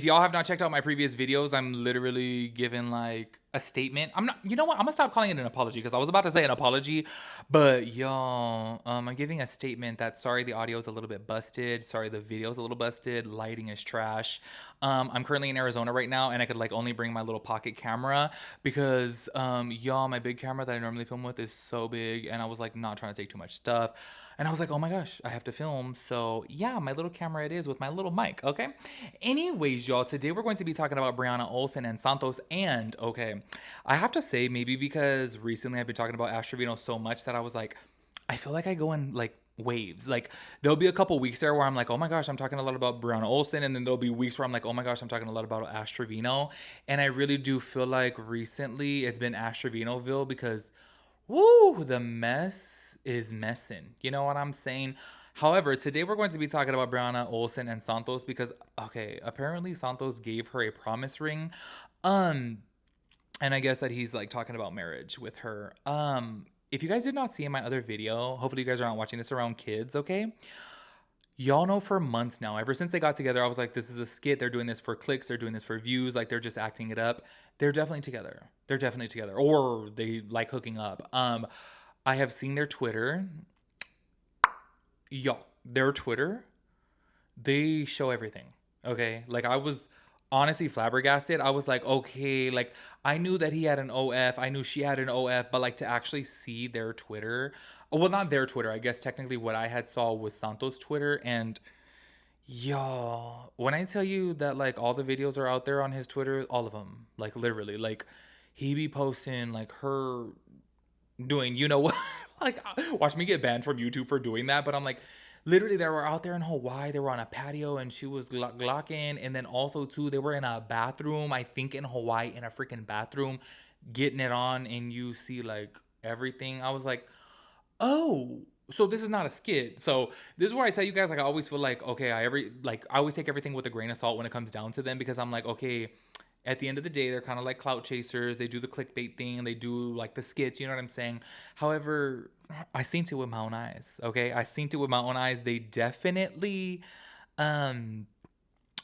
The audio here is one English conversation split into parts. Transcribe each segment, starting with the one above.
If y'all have not checked out my previous videos, I'm literally giving like a statement. I'm not, you know what? I'm gonna stop calling it an apology because I was about to say an apology, but y'all, I'm giving a statement that sorry the audio is a little bit busted. Sorry the video is a little busted. Lighting is trash. I'm currently in Arizona right now and I could like only bring my little pocket camera because y'all, my big camera that I normally film with is so big and I was like not trying to take too much stuff. And I was like, oh my gosh, I have to film. So yeah, my little camera it is with my little mic, okay? Anyways, y'all, today we're going to be talking about Brianna Olsen and Santos. And okay, I have to say, maybe because recently I've been talking about Astrovino so much that I was like, I feel like I go in like waves. Like there'll be a couple weeks there where I'm like, oh my gosh, I'm talking a lot about Brianna Olsen. And then there'll be weeks where I'm like, oh my gosh, I'm talking a lot about Astrovino. And I really do feel like recently it's been Astrovinoville because woo, the mess is messing. You know what I'm saying? However, today we're going to be talking about Brianna Olsen and Santos because, okay, apparently Santos gave her a promise ring. Um, and I guess that he's like talking about marriage with her. If you guys did not see in my other video, hopefully you guys are not watching this around kids, okay? Y'all know for months now, ever since they got together, I was like, this is a skit. They're doing this for clicks. They're doing this for views. Like, they're just acting it up. They're definitely together. They're definitely together. Or they like hooking up. I have seen their Twitter. Y'all, their Twitter, they show everything. Okay? Like, I was honestly flabbergasted. I was like, okay, like, I knew that he had an OF. I knew she had an OF. But, like, to actually see their Twitter, well, not their Twitter. I guess technically what I had saw was Santos' Twitter. And y'all, when I tell you that like all the videos are out there on his Twitter, all of them, like literally, like he be posting like her doing, you know what? Like, watch me get banned from YouTube for doing that. But I'm like, literally, they were out there in Hawaii. They were on a patio and she was glocking. And then also, too, they were in a bathroom, I think in Hawaii, in a freaking bathroom, getting it on. And you see like everything. I was like, oh, so this is not a skit. So this is where I tell you guys, like, I always feel like, okay, I always take everything with a grain of salt when it comes down to them because I'm like, okay, at the end of the day, they're kind of like clout chasers. They do the clickbait thing. They do like the skits. You know what I'm saying? However, I seen it with my own eyes. Okay, I seen it with my own eyes. They definitely um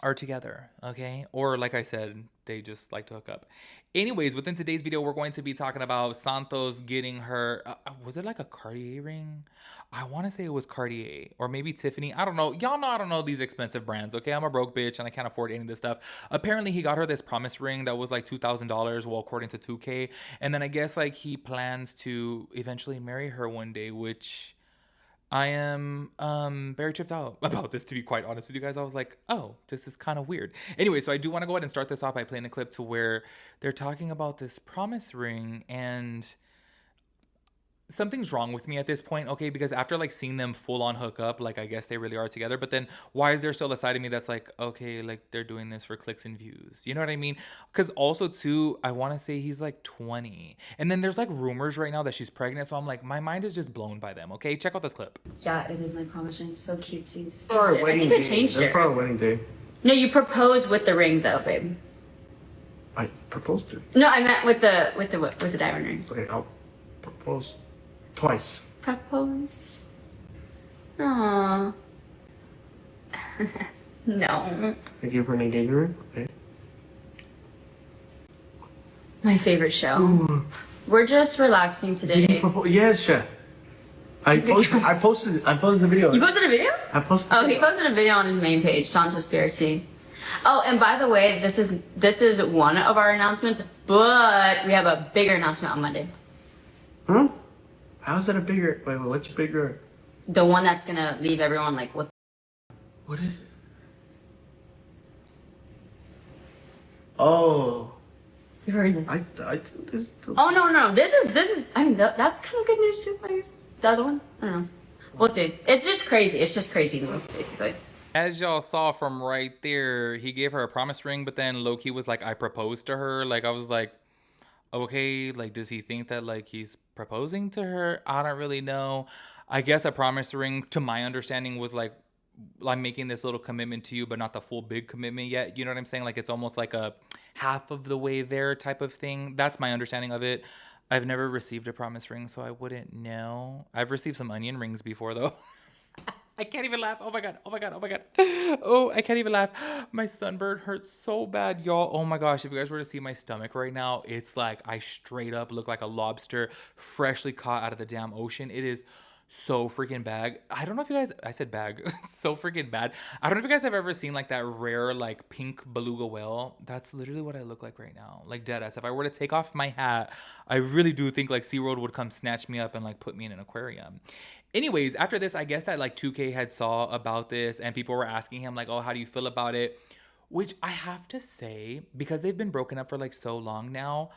are together, okay? Or like I said, they just like to hook up. Anyways, within today's video, we're going to be talking about Santos getting her, was it like a Cartier ring? I want to say it was Cartier or maybe Tiffany. I don't know. Y'all know I don't know these expensive brands, okay? I'm a broke bitch and I can't afford any of this stuff. Apparently, he got her this promise ring that was like $2,000, well, according to 2K. And then I guess like he plans to eventually marry her one day, which I am very tripped out about this, to be quite honest with you guys. I was like, oh, this is kind of weird. Anyway, so I do want to go ahead and start this off by playing a clip to where they're talking about this promise ring and something's wrong with me at this point, okay? Because after like seeing them full on hook up, like I guess they really are together. But then why is there still a side of me that's like, okay, like they're doing this for clicks and views? You know what I mean? Because also too, I want to say he's like 20, and then there's like rumors right now that she's pregnant. So I'm like, my mind is just blown by them. Okay, check out this clip. Yeah, it is my promise ring. So cutesy. For our wedding day. Changed That's it. for our wedding day. No, you proposed with the ring though, babe. I proposed to. No, I meant with the diamond ring. Okay, I'll propose twice. Propose. Aww. No. I gave her an engagement ring. Okay. My favorite show. Ooh. We're just relaxing Did you today. propose? Yes, chef. I posted the video. You posted a video? I posted. Oh, he posted a video on his main page, Santos Bri. Oh, and by the way, this is one of our announcements, but we have a bigger announcement on Monday. Huh? How's that a bigger? Wait, what's bigger? The one that's gonna leave everyone like, what? What is it? Oh. You heard it? I think this. Oh no, this is. I mean, that's kind of good news too. I guess the other one. I don't know. We'll see. It's just crazy. It's just crazy news, basically. As y'all saw from right there, he gave her a promise ring, but then Loki was like, I proposed to her. Like, I was like, okay, like, does he think that, like, he's proposing to her? I don't really know. I guess a promise ring, to my understanding, was like, I'm making this little commitment to you, but not the full big commitment yet. You know what I'm saying? Like, it's almost like a half of the way there type of thing. That's my understanding of it. I've never received a promise ring, so I wouldn't know. I've received some onion rings before, though. I can't even laugh. Oh my god. Oh my god. Oh my god. Oh, I can't even laugh. My sunburn hurts so bad, y'all. Oh my gosh. If you guys were to see my stomach right now, it's like I straight up look like a lobster freshly caught out of the damn ocean. It is so freaking bad. I don't know if you guys, I said bag, so freaking bad. I don't know if you guys have ever seen like that rare like pink beluga whale. That's literally what I look like right now. Like dead ass. If I were to take off my hat, I really do think like SeaWorld would come snatch me up and like put me in an aquarium. Anyways, after this, I guess that like 2K had saw about this and people were asking him like, oh, how do you feel about it? Which I have to say, because they've been broken up for like so long now,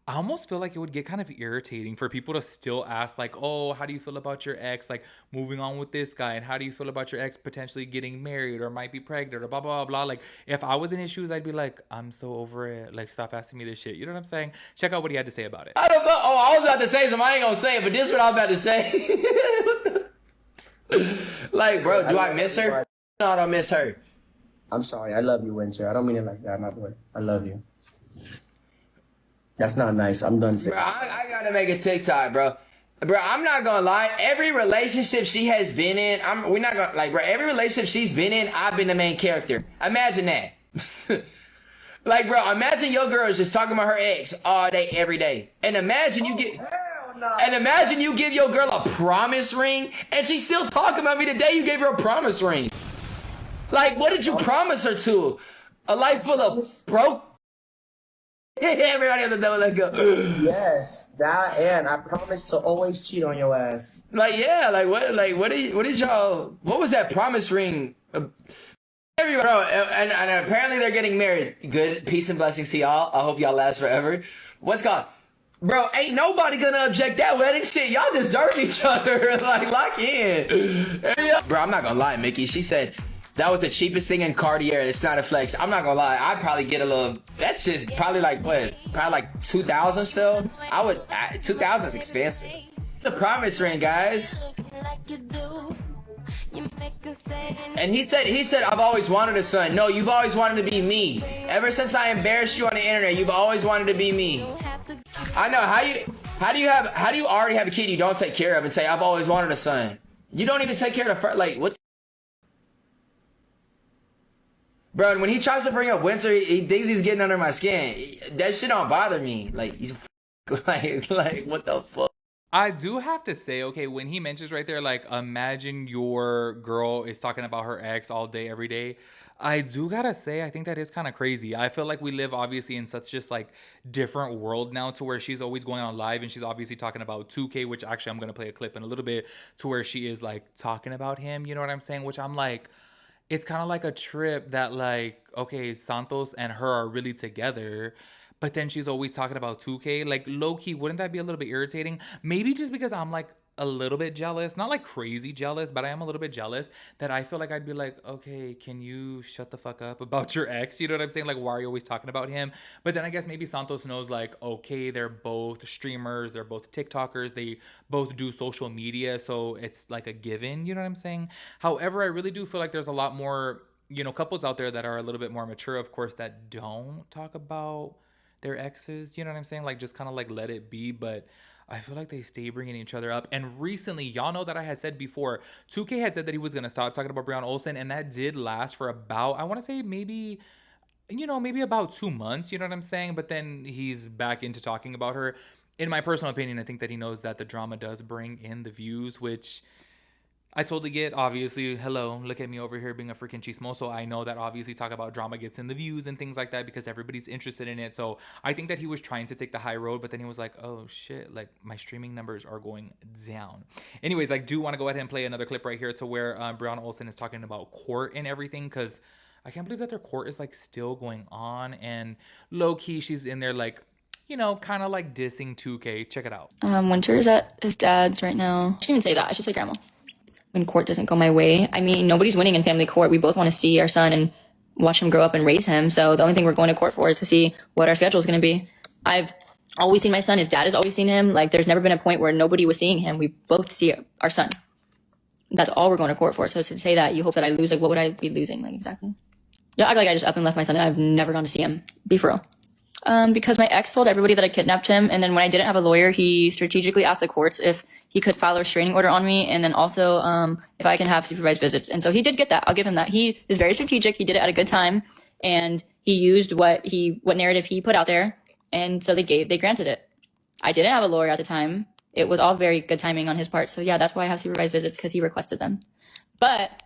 I almost feel like it would get kind of irritating for people to still ask, like, oh, how do you feel about your ex, like, moving on with this guy? And how do you feel about your ex potentially getting married or might be pregnant or blah, blah, blah, blah. Like, if I was in his shoes, I'd be like, I'm so over it. Like, stop asking me this shit. You know what I'm saying? Check out what he had to say about it. I don't know. Oh, I was about to say something. I ain't gonna say it, but this is what I'm about to say. Like, bro, do I miss her? No, I don't miss her. I'm sorry. I love you, Winter. I don't mean it like that, my boy. I love you. That's not nice. I'm done saying. Bro, I gotta make a TikTok, bro. Bro, I'm not gonna lie. Every relationship she has been in, we're not gonna, like, bro, every relationship she's been in, I've been the main character. Imagine that. Like, bro, imagine your girl is just talking about her ex all day, every day. And imagine you get... And imagine you give your girl a promise ring, and she's still talking about me the day you gave her a promise ring. Like, what did you promise her to? A life full of broke... Everybody on the double, let go. Yes, that, and I promise to always cheat on your ass. Like, yeah, what did y'all... What was that promise ring? Everybody, bro, and apparently they're getting married. Good, peace and blessings to y'all. I hope y'all last forever. What's called... Bro, ain't nobody gonna object that wedding shit. Y'all deserve each other. Like, lock in. Bro, I'm not gonna lie, Mickey. She said that was the cheapest thing in Cartier. It's not a flex. I'm not gonna lie. I'd probably get a little... That's just probably like, what? Probably like 2,000 still? 2,000 is expensive. The promise ring, guys. And he said, I've always wanted a son. No, you've always wanted to be me. Ever since I embarrassed you on the internet, you've always wanted to be me. I know. How do you already have a kid you don't take care of and say, I've always wanted a son? You don't even take care of the first, like, what? Bro, and when he tries to bring up Winter, he thinks he's getting under my skin. That shit don't bother me. Like, he's like, what the fuck? I do have to say, okay, when he mentions right there, like, imagine your girl is talking about her ex all day, every day. I do gotta say, I think that is kind of crazy. I feel like we live obviously in such just like different world now to where she's always going on live and she's obviously talking about 2K, which actually I'm gonna play a clip in a little bit to where she is like talking about him. You know what I'm saying? Which I'm like, it's kind of like a trip that like, okay, Santos and her are really together. But then she's always talking about 2K. Like, low-key, wouldn't that be a little bit irritating? Maybe just because I'm, like, a little bit jealous. Not, like, crazy jealous, but I am a little bit jealous that I feel like I'd be like, okay, can you shut the fuck up about your ex? You know what I'm saying? Like, why are you always talking about him? But then I guess maybe Santos knows, like, okay, they're both streamers. They're both TikTokers. They both do social media. So it's, like, a given. You know what I'm saying? However, I really do feel like there's a lot more, you know, couples out there that are a little bit more mature, of course, that don't talk about their exes, you know what I'm saying? Like, just kind of like let it be. But I feel like they stay bringing each other up. And recently, y'all know that I had said before, 2K had said that he was going to stop talking about Bri Olsen. And that did last for about, I want to say maybe, you know, maybe about 2 months, you know what I'm saying? But then he's back into talking about her. In my personal opinion, I think that he knows that the drama does bring in the views, which I totally get. Obviously, hello, look at me over here being a freaking chismoso. I know that obviously talk about drama gets in the views and things like that because everybody's interested in it. So I think that he was trying to take the high road, but then he was like, oh shit, like my streaming numbers are going down. Anyways, I do want to go ahead and play another clip right here to where Bri Olsen is talking about court and everything, because I can't believe that their court is like still going on, and low key she's in there like, you know, kind of like dissing 2K. Check it out. Winter's at his dad's right now. I shouldn't even say that. I should say grandma. When court doesn't go my way. I mean, nobody's winning in family court. We both want to see our son and watch him grow up and raise him. So the only thing we're going to court for is to see what our schedule is going to be. I've always seen my son. His dad has always seen him. Like, there's never been a point where nobody was seeing him. We both see our son. That's all we're going to court for. So to say that you hope that I lose, like, what would I be losing? Like, exactly. Yeah, I act like I just up and left my son and I've never gone to see him. Be for real. Because my ex told everybody that I kidnapped him, and then when I didn't have a lawyer, he strategically asked the courts if he could file a restraining order on me, and then also if I can have supervised visits. And so he did get that. I'll give him that. He is very strategic. He did it at a good time, and he used what narrative he put out there, and so they granted it. I didn't have a lawyer at the time. It was all very good timing on his part. So yeah, that's why I have supervised visits, because he requested them. But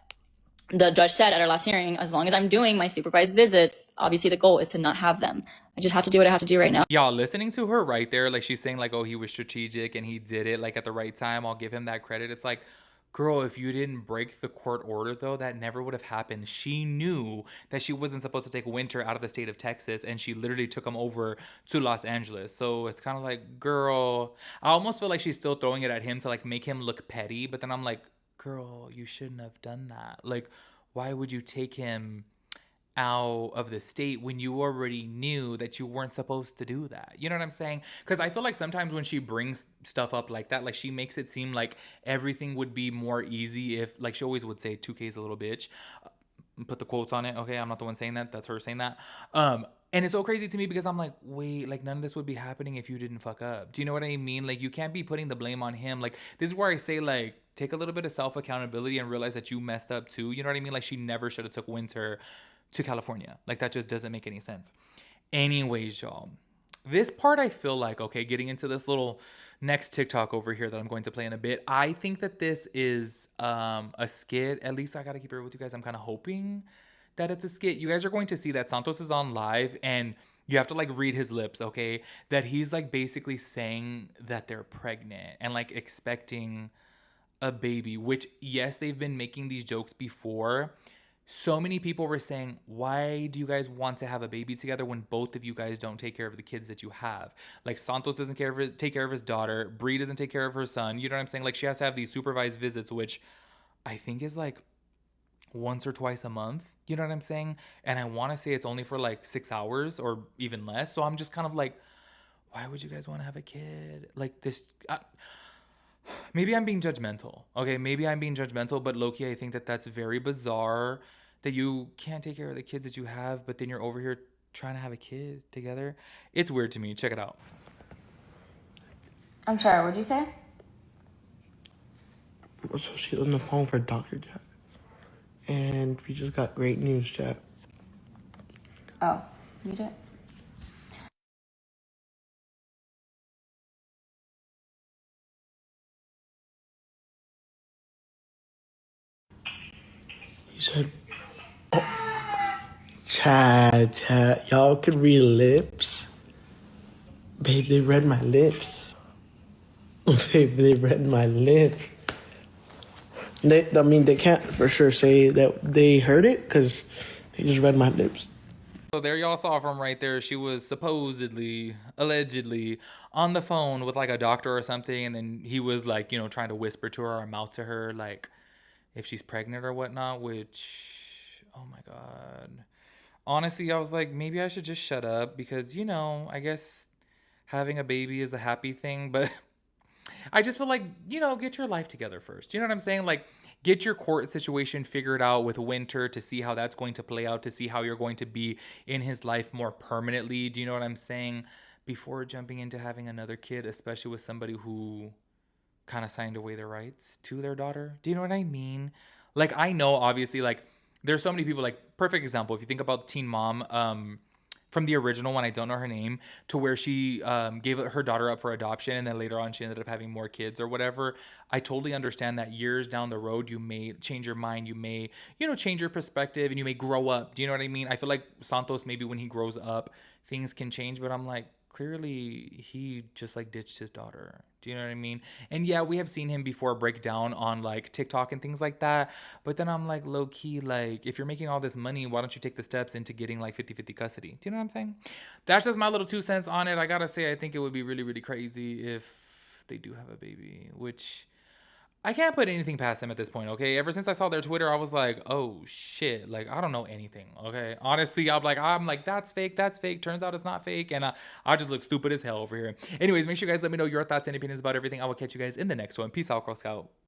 the judge said at our last hearing, as long as I'm doing my supervised visits, obviously the goal is to not have them. I just have to do what I have to do right now. Y'all, listening to her right there, like she's saying like, oh, he was strategic and he did it like at the right time. I'll give him that credit. It's like, girl, if you didn't break the court order though, that never would have happened. She knew that she wasn't supposed to take Winter out of the state of Texas, and she literally took him over to Los Angeles. So it's kind of like, girl, I almost feel like she's still throwing it at him to like make him look petty. But then I'm like, girl, you shouldn't have done that. Like, why would you take him out of the state when you already knew that you weren't supposed to do that? You know what I'm saying? Because I feel like sometimes when she brings stuff up like that, like she makes it seem like everything would be more easy if, like she always would say, 2K's a little bitch. Put the quotes on it. Okay, I'm not the one saying that. That's her saying that. And it's so crazy to me because I'm like, wait, like none of this would be happening if you didn't fuck up. Do you know what I mean? Like you can't be putting the blame on him. Like this is where I say like take a little bit of self accountability and realize that you messed up too. You know what I mean? Like she never should have took Winter to California. Like that just doesn't make any sense. Anyways, y'all, this part I feel like, okay, getting into this little next TikTok over here that I'm going to play in a bit. I think that this is a skit. At least I gotta keep it real with you guys. I'm kind of hoping that it's a skit. You guys are going to see that Santos is on live and you have to like read his lips, okay? That he's like basically saying that they're pregnant and like expecting a baby, which yes, they've been making these jokes before. So many people were saying, why do you guys want to have a baby together when both of you guys don't take care of the kids that you have? Like Santos doesn't take care of his daughter. Bree doesn't take care of her son. You know what I'm saying? Like she has to have these supervised visits, which I think is like once or twice a month. You know what I'm saying? And I want to say it's only for like 6 hours or even less. So I'm just kind of like, why would you guys want to have a kid? Like this... maybe I'm being judgmental. Okay, maybe I'm being judgmental, but low-key, I think that that's very bizarre that you can't take care of the kids that you have, but then you're over here trying to have a kid together. It's weird to me. Check it out. I'm sorry, what'd you say? So she's on the phone for Dr. Jack. And we just got great news, Jack. Oh, you did? He said, oh, Chad, y'all could read lips. Babe, they read my lips. Babe, they read my lips. They can't for sure say that they heard it because they just read my lips. So there y'all saw from right there. She was supposedly, allegedly on the phone with like a doctor or something. And then he was like, you know, trying to whisper to her or mouth to her, like if she's pregnant or whatnot, which, oh my God. Honestly, I was like, maybe I should just shut up because, you know, I guess having a baby is a happy thing, but I just feel like, you know, get your life together first. You know what I'm saying? Like, get your court situation figured out with Winter to see how that's going to play out, to see how you're going to be in his life more permanently. Do you know what I'm saying? Before jumping into having another kid, especially with somebody who kind of signed away their rights to their daughter. Do you know what I mean? Like, I know, obviously, like, there's so many people, like, perfect example. If you think about Teen Mom, from the original one, I don't know her name, to where she gave her daughter up for adoption and then later on she ended up having more kids or whatever. I totally understand that years down the road you may change your mind, you may, you know, change your perspective and you may grow up. Do you know what I mean? I feel like Santos, maybe when he grows up, things can change, but I'm like, clearly he just like ditched his daughter. Do you know what I mean? And yeah, we have seen him before break down on like TikTok and things like that. But then I'm like, low key, like if you're making all this money, why don't you take the steps into getting like 50-50 custody? Do you know what I'm saying? That's just my little 2 cents on it. I gotta say, I think it would be really, really crazy if they do have a baby, which I can't put anything past them at this point, okay? Ever since I saw their Twitter, I was like, oh shit, like I don't know anything, okay? Honestly, I'm like, that's fake, that's fake. Turns out it's not fake, and I just look stupid as hell over here. Anyways, make sure you guys let me know your thoughts and opinions about everything. I will catch you guys in the next one. Peace out, Girl Scout.